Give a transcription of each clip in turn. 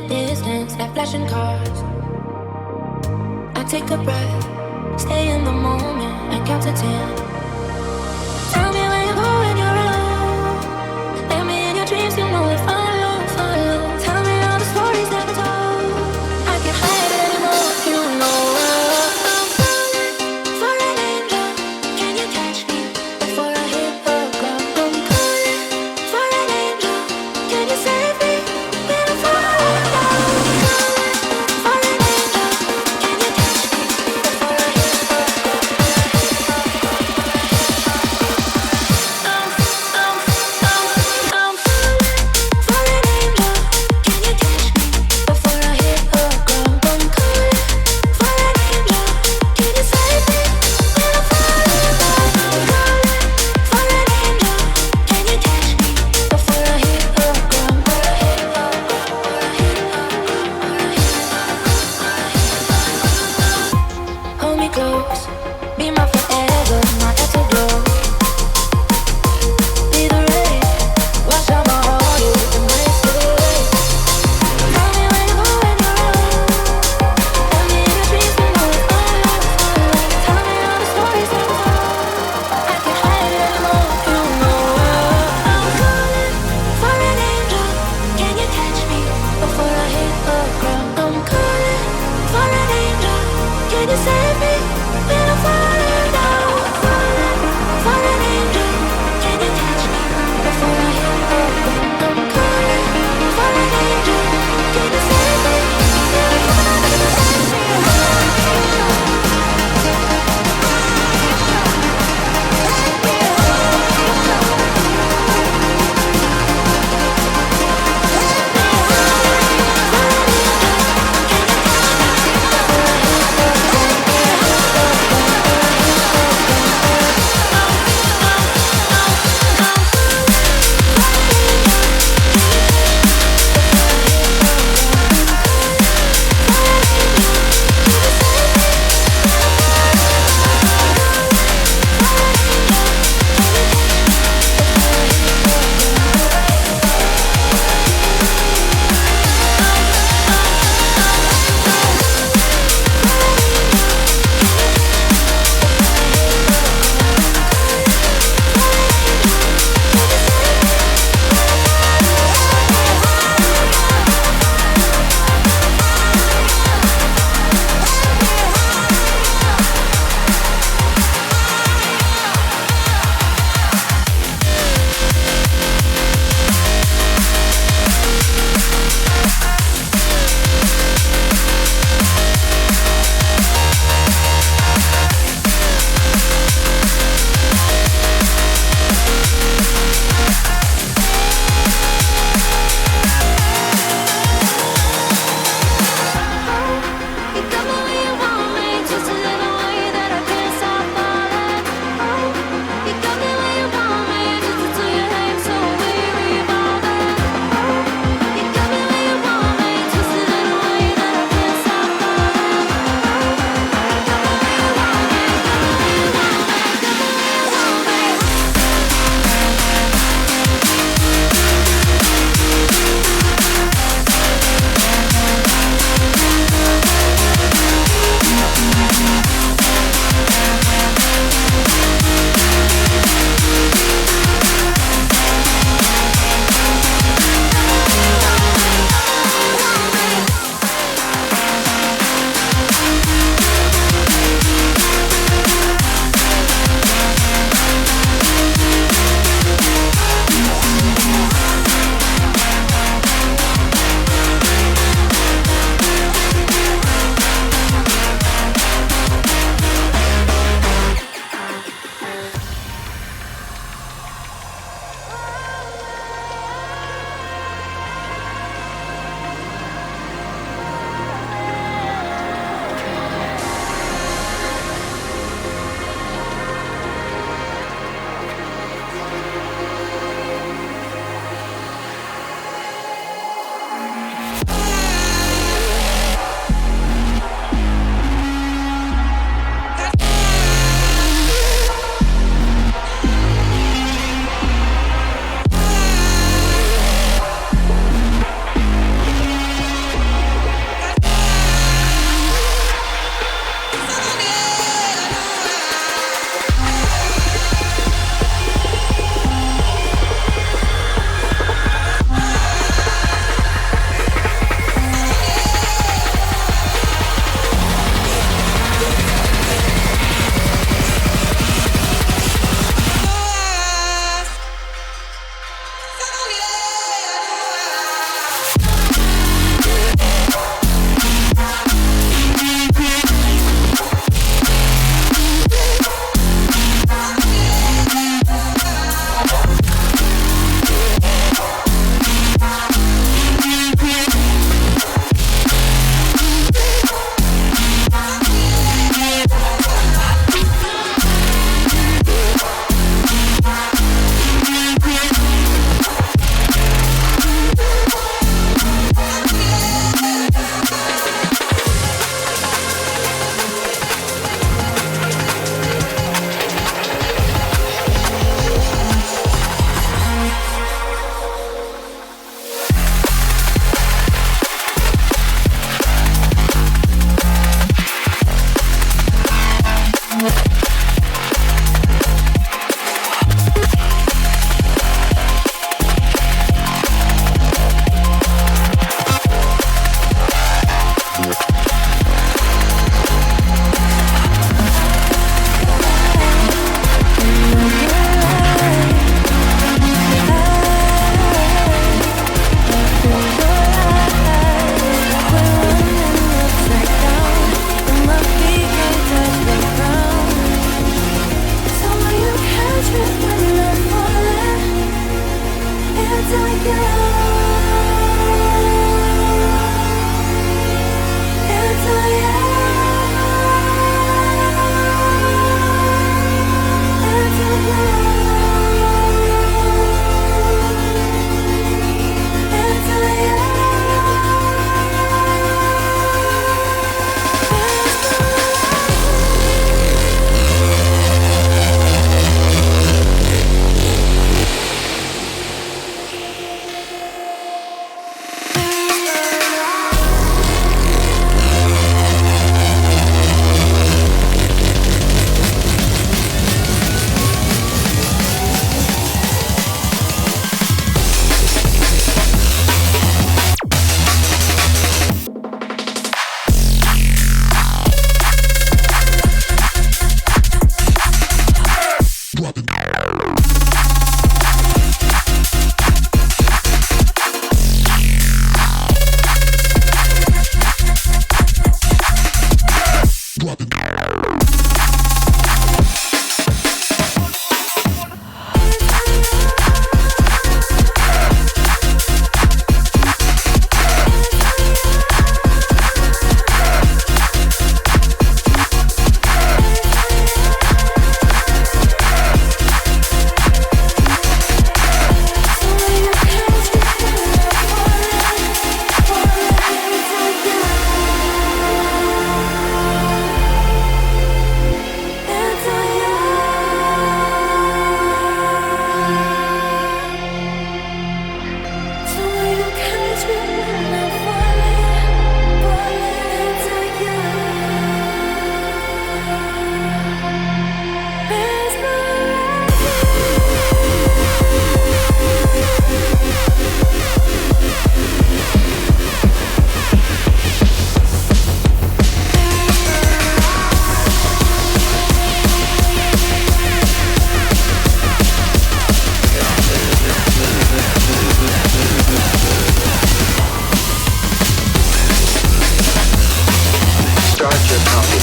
the distance, like flashing cars. I take a breath, stay in the moment, and count to 10. Tell me where you go when you're alone. Let me in your dreams, you know if follow, follow. Tell me all the stories never told. I can't hide it anymore, you know. I'm falling for an angel. Can you catch me before I hit the ground? I'm calling for an angel. Can you save me when I fall down? For an angel. Can you catch me before I hit the ground?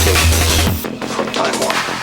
Communications from Time Warp.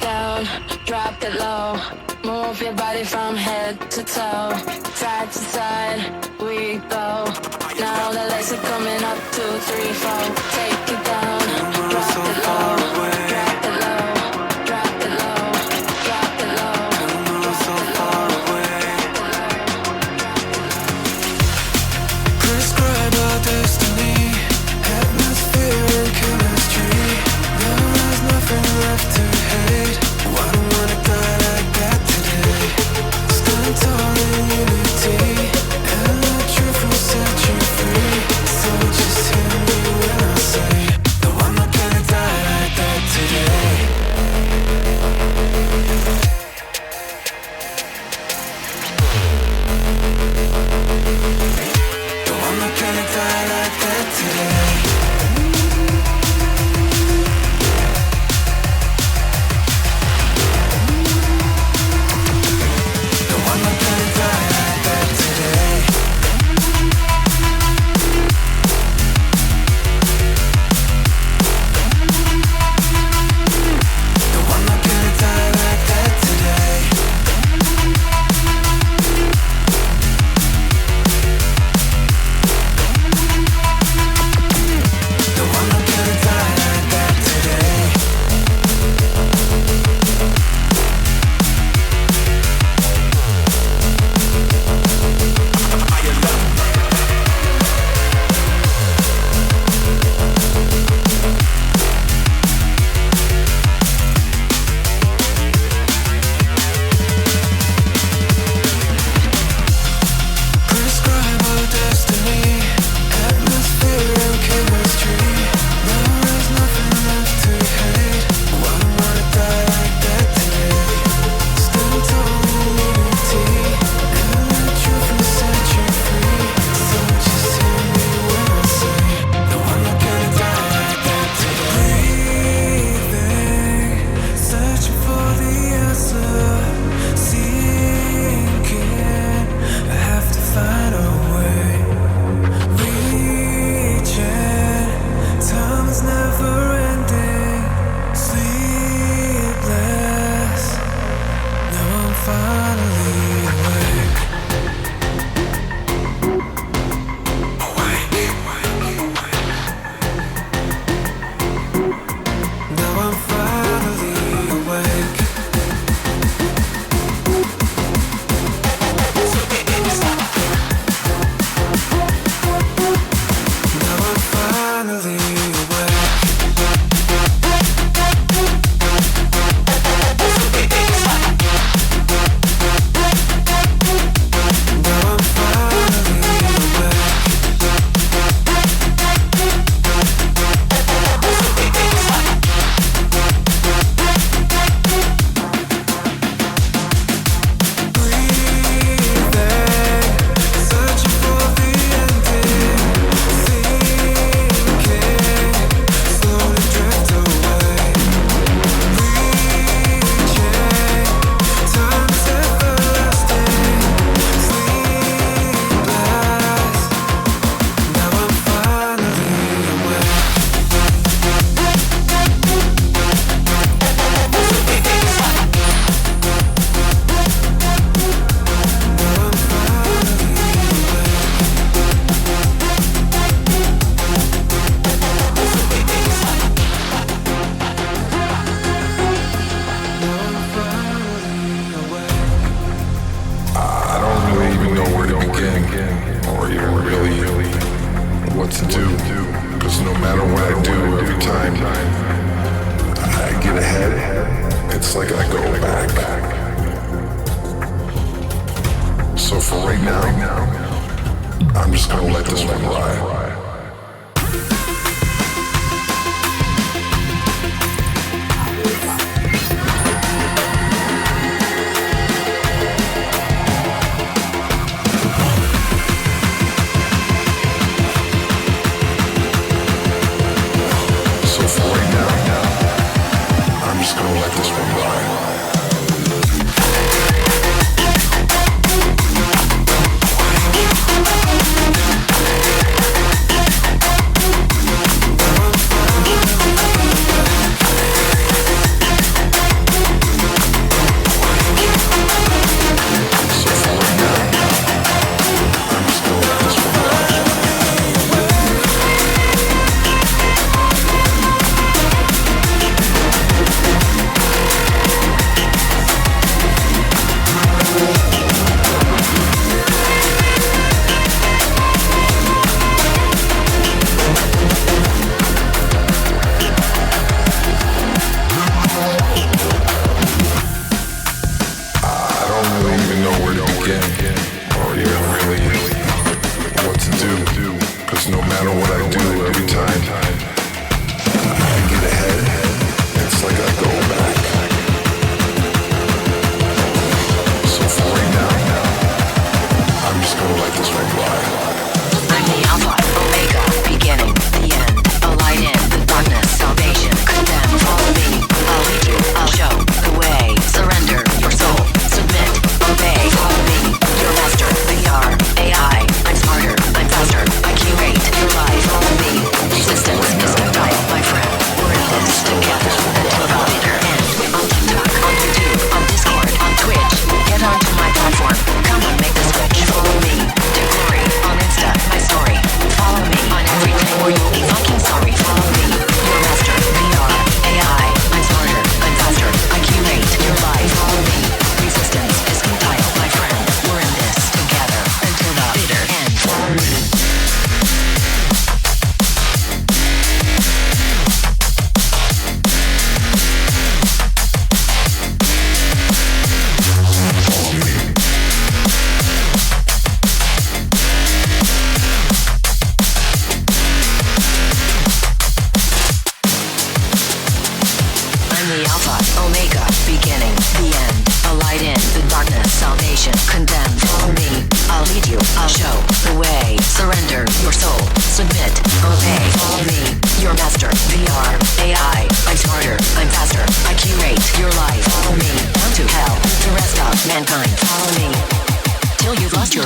down, drop it low. Move your body from head to toe. Side to side, we go. Now the lights are coming up, 2, 3, 4. Take it down, drop it low. Drop it low, drop it low, drop it low. So far away. Prescribe our destiny, atmosphere and chemistry. There is nothing left to hate. I don't wanna die like that today. Stand tall in unity, and the truth will set you free. So just hear me when I say, no, I'm not gonna die like that today. No, I'm not gonna die like that today.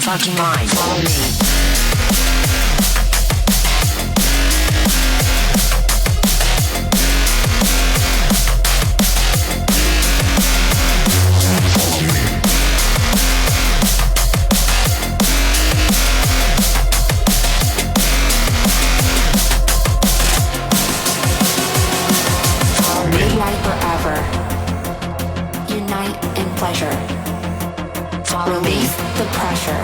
fucking mind. Follow me. Release the pressure.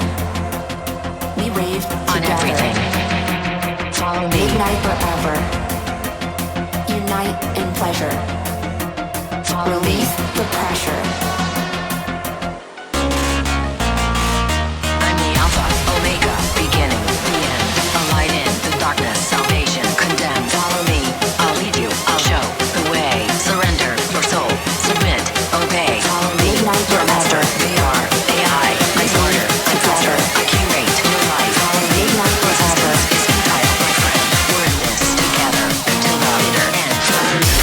We rave on together. everything. Follow me. Midnight forever. Unite in pleasure. Follow Release me. the pressure. I'm the Alpha, Omega, beginning, the end. A light in the darkness, salvation, condemned. Follow me. I'll lead you. I'll show the way. Surrender your soul. Submit. Obey. Follow me. Midnight Your master. forever. VR. AI. I'm smarter. I'm faster. I curate your life. Follow me. Midnight forever. Resistance is futile, my friend. We're in this together until the bitter end. Follow me.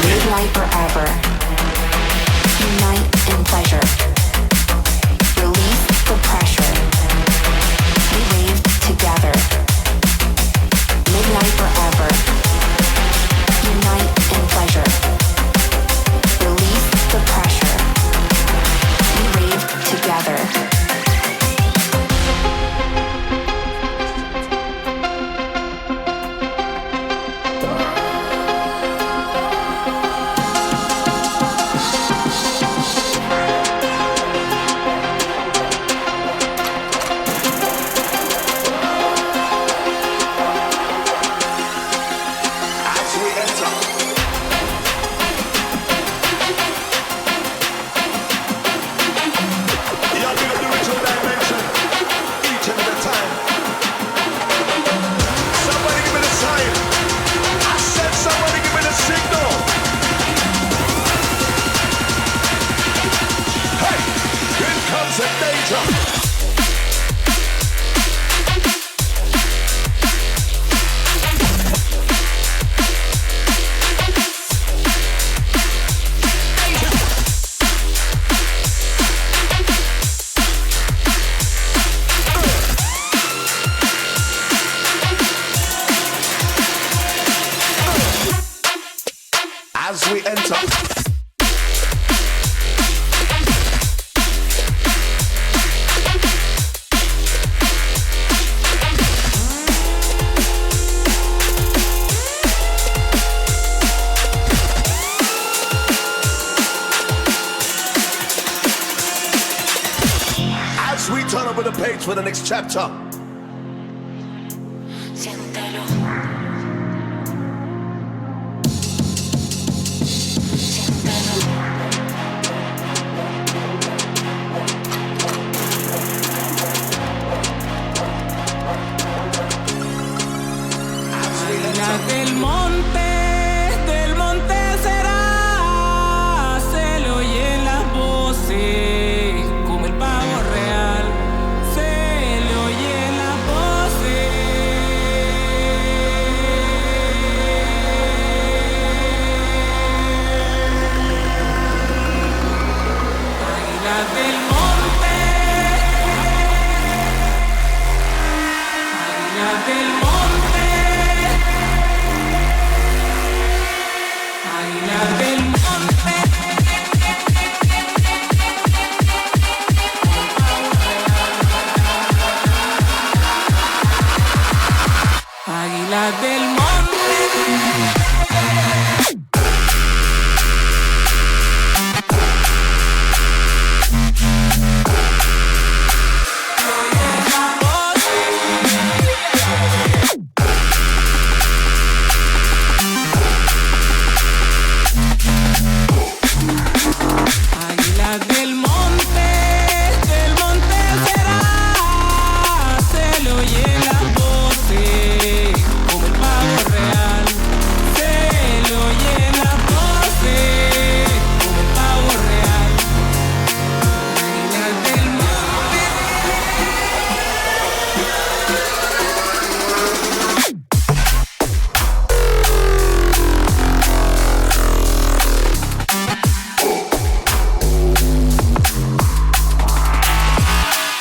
Midnight forever. Unite in pleasure. Release the pressure. We rave together. Midnight forever. Unite in pleasure. Release the pressure. We rave together. As we enter, y'all big up the ritual dimension, each and every time. Somebody give me the sign. I said somebody give me the signal. Hey, here comes the danger. As we enter, as we turn over the page for the next chapter. Siéntelo. Del monte será, se le oyen las voces, como el pavo real, se le oyen las voces. Águilas del monte, águilas del monte. Águilas del monte. Águilas del monte. Oye la voz.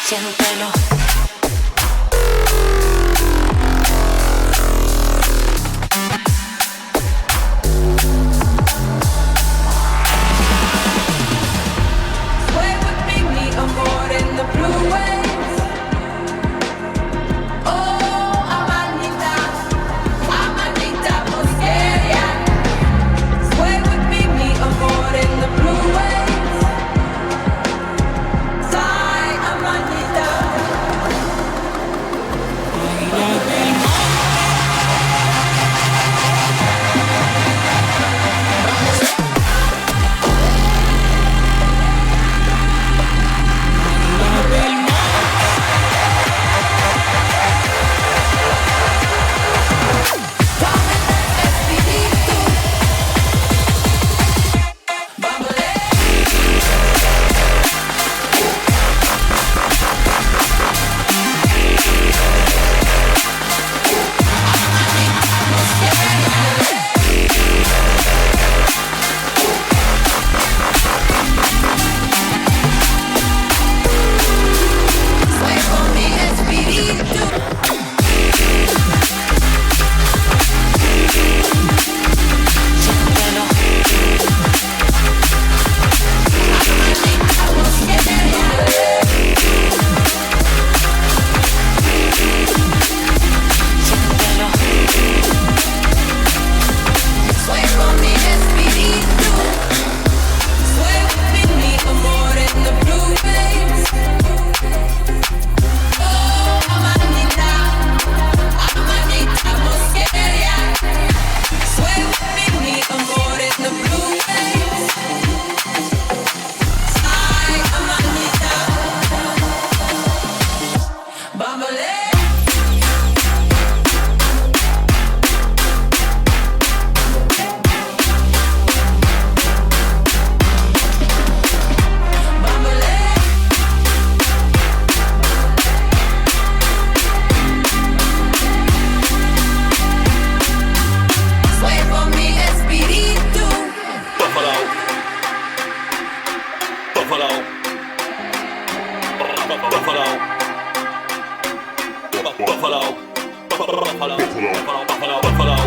Siéntelo. Sway with me, mi amor, in the blue waves. Oh, amanita, posqueria. Sway with me, mi amor, in the blue waves. Sai, amanita. Sway for me, espíritu. Siéntelo. Siéntelo. Sway for me, espíritu. Sway with me, mi amor, in the blue waves. Oh, amanita, posqueria. Sway with me, mi amor, in the blue waves. Sai, amanita. Bambale. Sway for me, espíritu. Buffalo. Buffalo. Buffalo. Buffalo. Buffalo. Buffalo. Buffalo.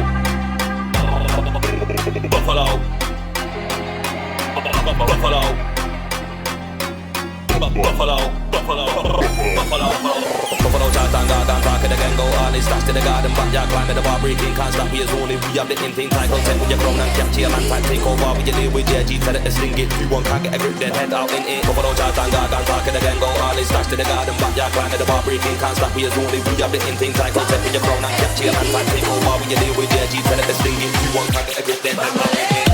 Buffalo. Buffalo. Buffalo. Buffalo. Buffalo shot and garden, park it again, go all in, stash to the garden, backyard, climb at the bar, breaking, can't stop, we is only, we have the in-thing cycle, take with your crown and capture your man, fight, take over, we deal with JG, tell it to sling it, you won't can't get a grip, then head out in it. Buffalo shot and garden, park it again, go all in, stash to the garden, backyard, climb at the bar, breaking, can't stop, we is only, we have the in-thing cycle, take with your crown and capture your man, fight, take over, we deal with JG, tell it to sling it, you won't can't get a grip, then head out in it.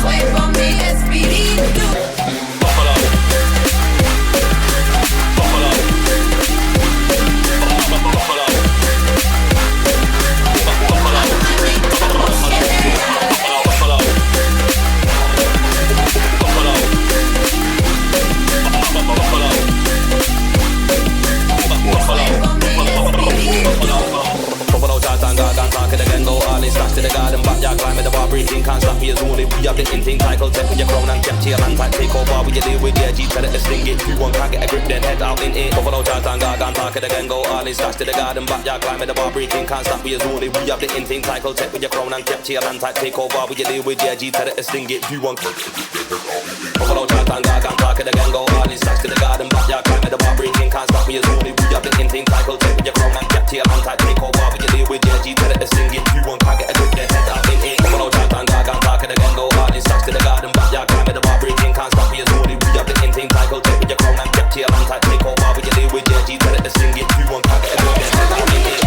Sway for me, espíritu. Buffalo. Buffalo. Buffalo. Can't stop me as only we have the in-thing cycle. Take with your crown and capture your man, fight, take over. We deal with the G, tell it to sling it. You won't can't get a grip, then head out in it. Buffalo chart and garden, park it again, go all in, stash to the garden, backyard, climb at the bar, breaking, can't stop me as only we have the in-thing cycle. Take with your crown and capture your man, fight, take over. We deal with the G, tell it to sling it. You won't. Buffalo chart and garden, park it again, go all in, stash to the garden, backyard, climb at the bar, breaking, can't stop me as only we have the in-thing cycle. Take with your crown and capture your man, fight, take over. We deal with the G, tell it to sling it. You won't can't get a grip, then head out in it. Buffalo chart and garden, park it again, go all in, stash to the garden, backyard, climb at the bar, breaking, can't stop me as only we have the in-thing cycle. Take with your crown and capture your man, fight, take over. We deal with the G, tell it to sling it. You won't can't get a grip, then head out in it.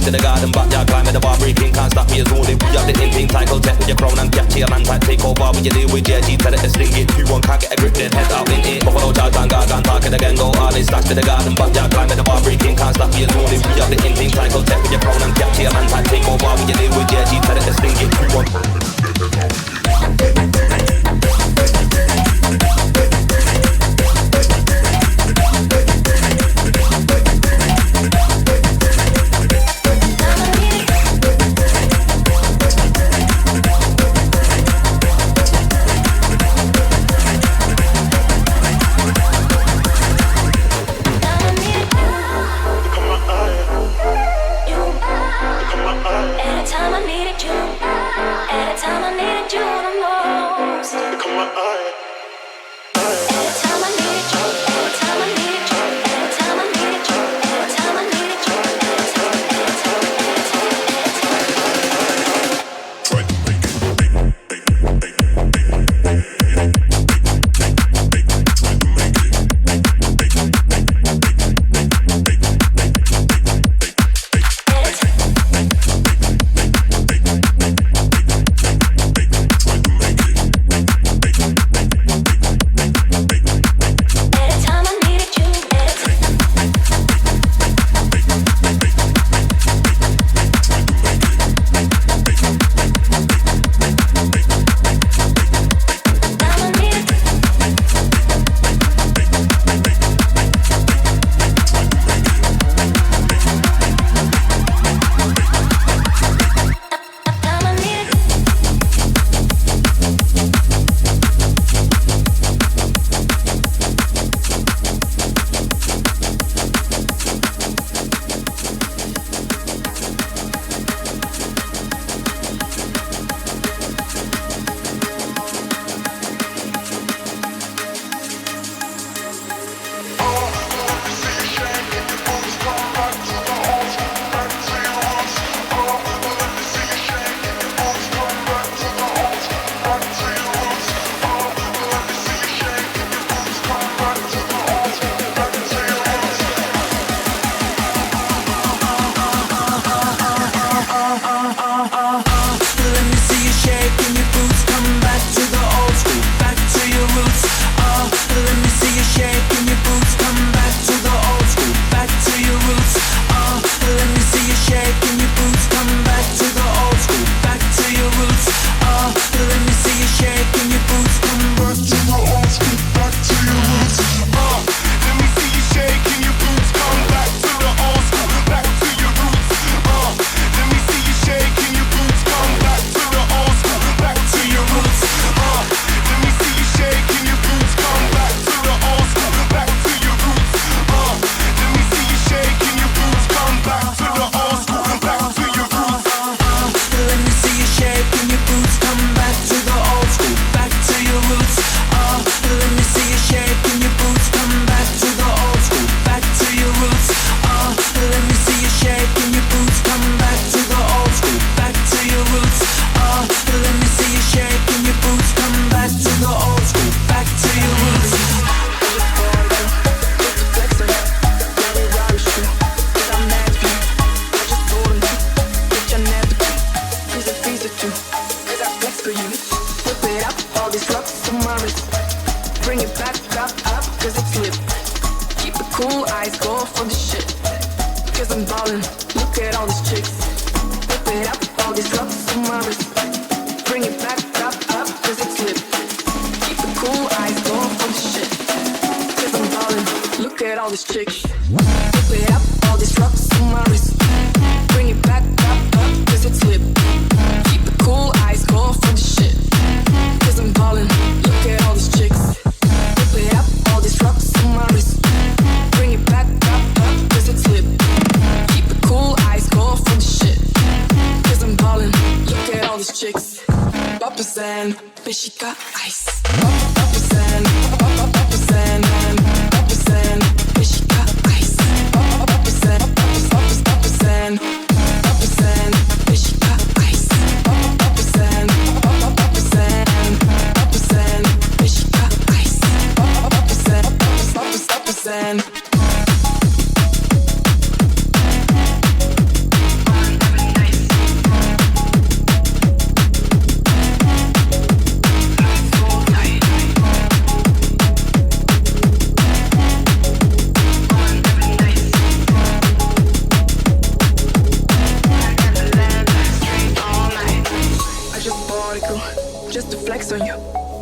Dash to the garden, backyard, climb with the bar breaking. Can't stop me as only we are the in-thing. Cycle tech with your crown and capture your man type. Take over when you deal with JG, tell it to sting it. You one can't get a grip, then head out in it. Buffalo Charles and Gargan, talk it again, go all in. Dash to the garden, backyard, climb with the bar breaking. Can't stop me as only we are the in-thing. Cycle tech with your crown and capture your man type. Take over when you deal with JG, tell it to sting it. You one.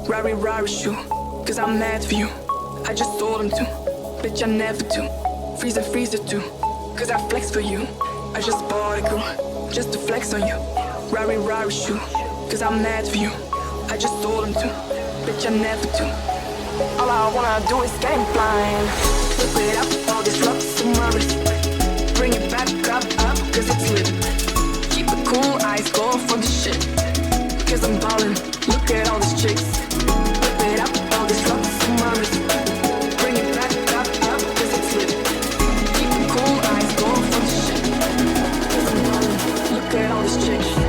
Rari Rari shoe, cause I'm mad for you. I just told him to, bitch I never do. Freezer too, cause I flex for you. I just bought a girl, just to flex on you. Rari Rari shoe, cause I'm mad for you. I just told him to, bitch I never do. All I wanna do is game blind. Flip it up, all these rocks on my wrist. Bring it back up, cause it's lit. Keep it cool, eyes go for the shit. Cause I'm ballin', look at all these chicks. Flip it up, all these rocks on my wrist. Bring it back up, cause it's lit. Keep it cool, eyes go for the shit. Cause I'm ballin', look at all these chicks.